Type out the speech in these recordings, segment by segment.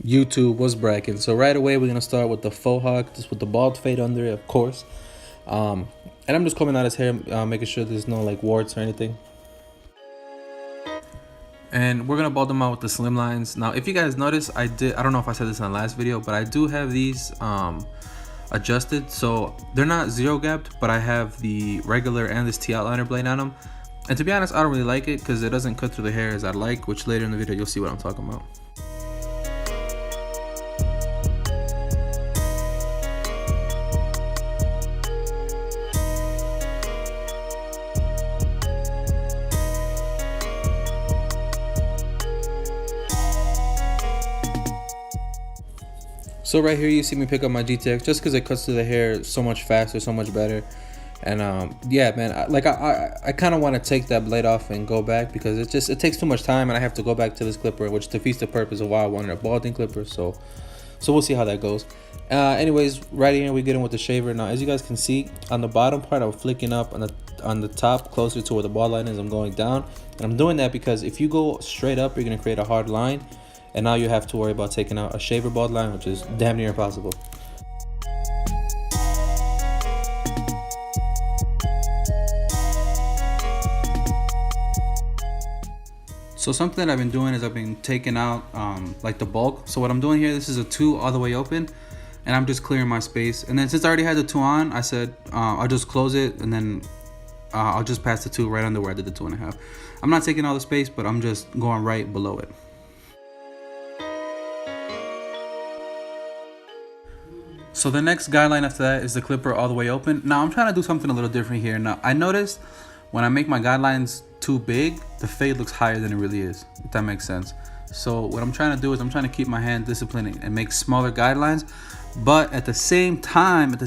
YouTube was bragging. So right away we're gonna start with the Fohawk, just with the bald fade under it, of course. And I'm just combing out his hair, making sure there's no like warts or anything. And we're gonna bald them out with the slim lines. Now, if you guys notice, I don't know if I said this in the last video, but I do have these adjusted, so they're not zero gapped, but I have the regular and this T-outliner blade on them. And to be honest, I don't really like it because it doesn't cut through the hair as I like, which later in the video you'll see what I'm talking about. So right here you see me pick up my GTX just because it cuts through the hair so much faster, so much better. And yeah, man, I kind of want to take that blade off and go back because it takes too much time and I have to go back to this clipper, which defeats the purpose of why I wanted a balding clipper. So we'll see how that goes. Anyways, right here we get in with the shaver. Now, as you guys can see, on the bottom part I'm flicking up, on the top closer to where the bald line is, I'm going down. And I'm doing that because if you go straight up, you're gonna create a hard line. And now you have to worry about taking out a shaver bald line, which is damn near impossible. So something that I've been doing is I've been taking out like the bulk. So what I'm doing here, this is a 2 all the way open, and I'm just clearing my space. And then since I already had the 2 on, I said I'll just close it, and then I'll just pass the 2 right under where I did the 2.5. I'm not taking all the space, but I'm just going right below it. So the next guideline after that is the clipper all the way open. Now I'm trying to do something a little different here. Now I noticed when I make my guidelines too big, the fade looks higher than it really is, if that makes sense. So what I'm trying to do is I'm trying to keep my hand disciplined and make smaller guidelines. But at the same time with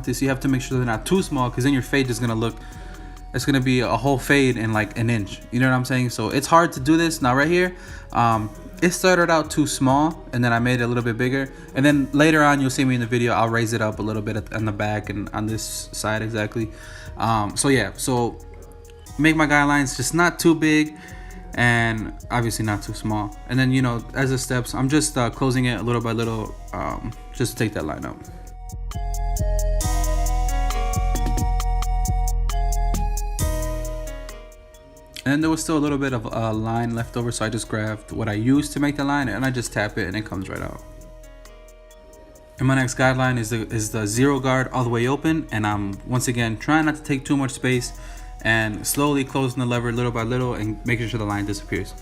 this, you have to make sure they're not too small, because then your fade is gonna look, it's gonna be a whole fade in like an inch. You know what I'm saying? So it's hard to do this. Now right here, it started out too small and then I made it a little bit bigger, and then later on you'll see me in the video, I'll raise it up a little bit on the back and on this side exactly. So yeah, so make my guidelines just not too big and obviously not too small. And then, you know, as the steps, I'm just closing it little by little, just to take that line out. And there was still a little bit of a line left over, so I just grabbed what I used to make the line and I just tap it and it comes right out. And my next guideline is the 0 guard all the way open, and I'm once again trying not to take too much space and slowly closing the lever little by little and making sure the line disappears.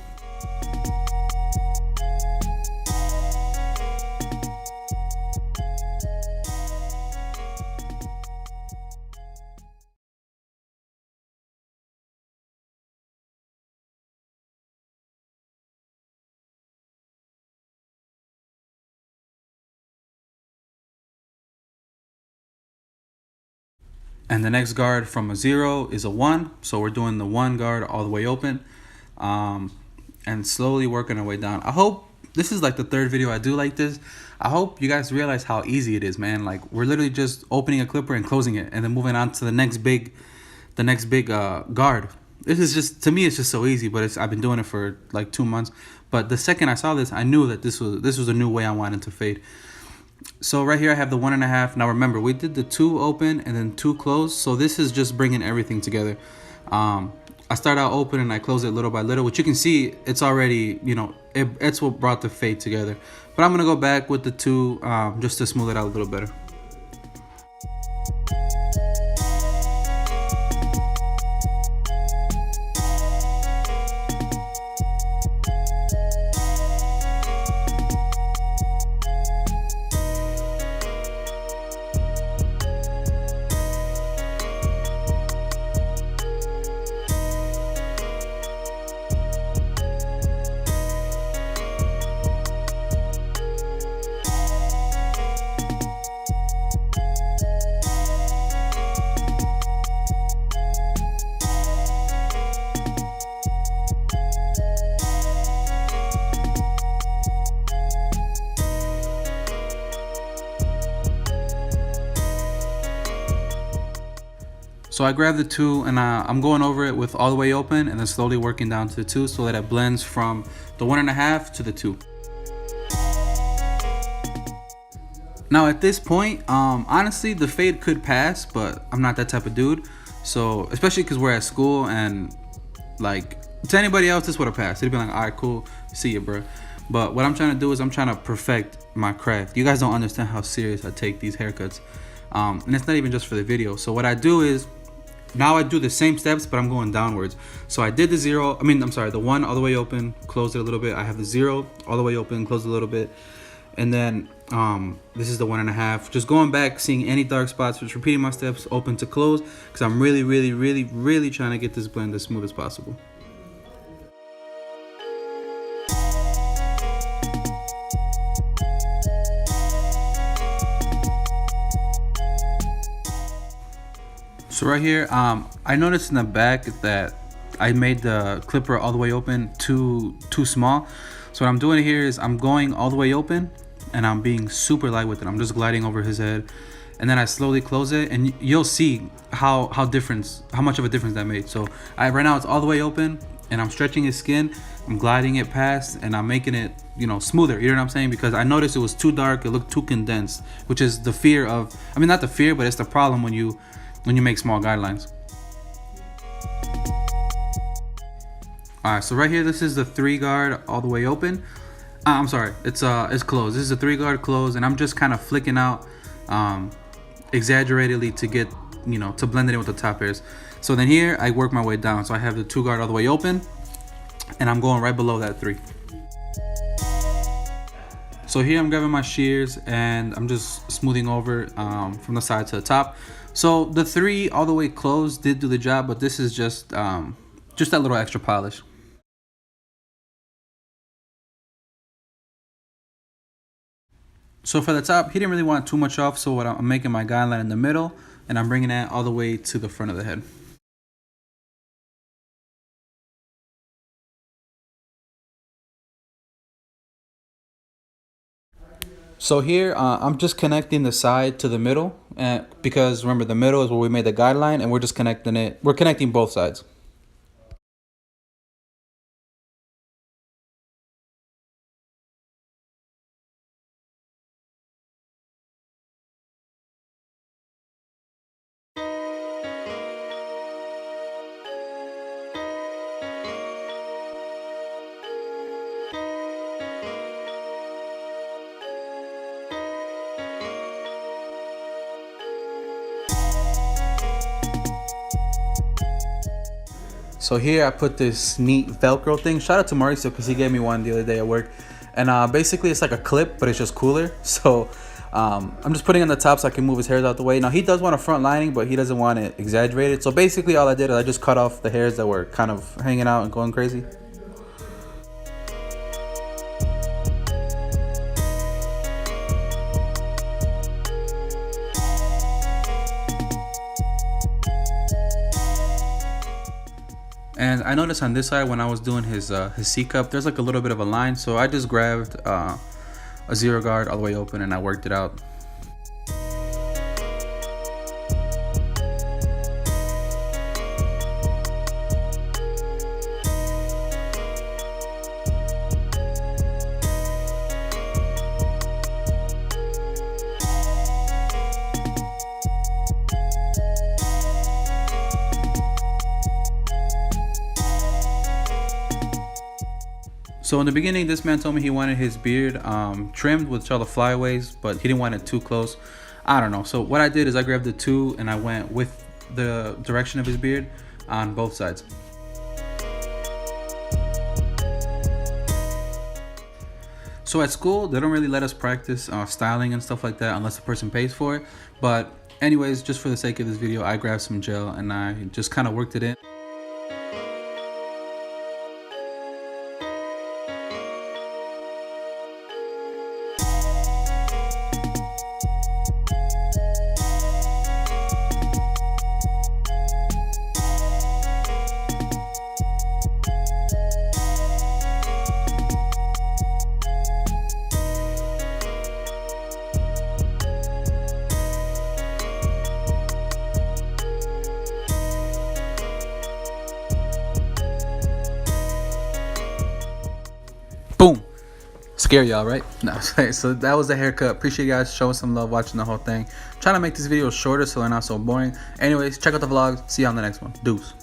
And the next guard from a 0 is a 1. So we're doing the 1 guard all the way open, and slowly working our way down. I hope this is like the 3rd video I do like this. I hope you guys realize how easy it is, man. Like, we're literally just opening a clipper and closing it and then moving on to the next big guard. This is just, to me, it's just so easy, but I've been doing it for like 2 months. But the second I saw this, I knew that this was a new way I wanted to fade. So right here I have the 1.5. Now remember, we did the 2 open and then 2 closed, so this is just bringing everything together. I start out open and I close it little by little, which you can see it's already, you know, it's what brought the fade together. But I'm gonna go back with the 2 just to smooth it out a little better. So I grabbed the 2 and I'm going over it with all the way open and then slowly working down to the 2 so that it blends from the 1.5 to the 2. Now at this point, honestly, the fade could pass, but I'm not that type of dude. So especially because we're at school, and like to anybody else, this would have passed. They'd be like, all right, cool, see you, bro. But what I'm trying to do is I'm trying to perfect my craft. You guys don't understand how serious I take these haircuts, and it's not even just for the video. So what I do is, now I do the same steps, but I'm going downwards. So I did the zero, the one all the way open, closed it a little bit. I have the zero all the way open, closed it a little bit. And then this is the 1.5. Just going back, seeing any dark spots, just repeating my steps, open to close, because I'm really, really, really, really trying to get this blend as smooth as possible. So right here, I noticed in the back that I made the clipper all the way open too small. So what I'm doing here is I'm going all the way open, and I'm being super light with it. I'm just gliding over his head, and then I slowly close it, and you'll see how much of a difference that made. So right now it's all the way open, and I'm stretching his skin, I'm gliding it past, and I'm making it, you know, smoother. You know what I'm saying? Because I noticed it was too dark, it looked too condensed, which is the fear of, I mean, not the fear, but it's the problem when you make small guidelines. All right, so right here, this is the 3 guard all the way open. I'm sorry, it's closed. This is a 3 guard closed, and I'm just kind of flicking out exaggeratedly to get, you know, to blend it in with the top hairs. So then here I work my way down. So I have the 2 guard all the way open, and I'm going right below that 3. So here I'm grabbing my shears, and I'm just smoothing over from the side to the top. So the 3 all the way closed did do the job, but this is just that little extra polish. So for the top, he didn't really want too much off, so what I'm making my guideline in the middle, and I'm bringing that all the way to the front of the head. So here, I'm just connecting the side to the middle, because remember, the middle is where we made the guideline, and we're just connecting it. We're connecting both sides. So here I put this neat Velcro thing. Shout out to Mauricio because he gave me one the other day at work. And basically it's like a clip, but it's just cooler. So I'm just putting it on the top so I can move his hairs out the way. Now he does want a front lining, but he doesn't want it exaggerated. So basically all I did is I just cut off the hairs that were kind of hanging out and going crazy. And I noticed on this side when I was doing his C cup, there's like a little bit of a line. So I just grabbed a 0 guard all the way open and I worked it out. So in the beginning, this man told me he wanted his beard trimmed with all the flyaways, but he didn't want it too close. I don't know. So what I did is I grabbed the 2 and I went with the direction of his beard on both sides. So at school, they don't really let us practice styling and stuff like that unless the person pays for it. But anyways, just for the sake of this video, I grabbed some gel and I just kind of worked it in. Scare y'all, right? No. So that was the haircut. Appreciate you guys showing some love, watching the whole thing. I'm trying to make this video shorter so they're not so boring. Anyways, check out the vlog. See you on the next one. Deuce.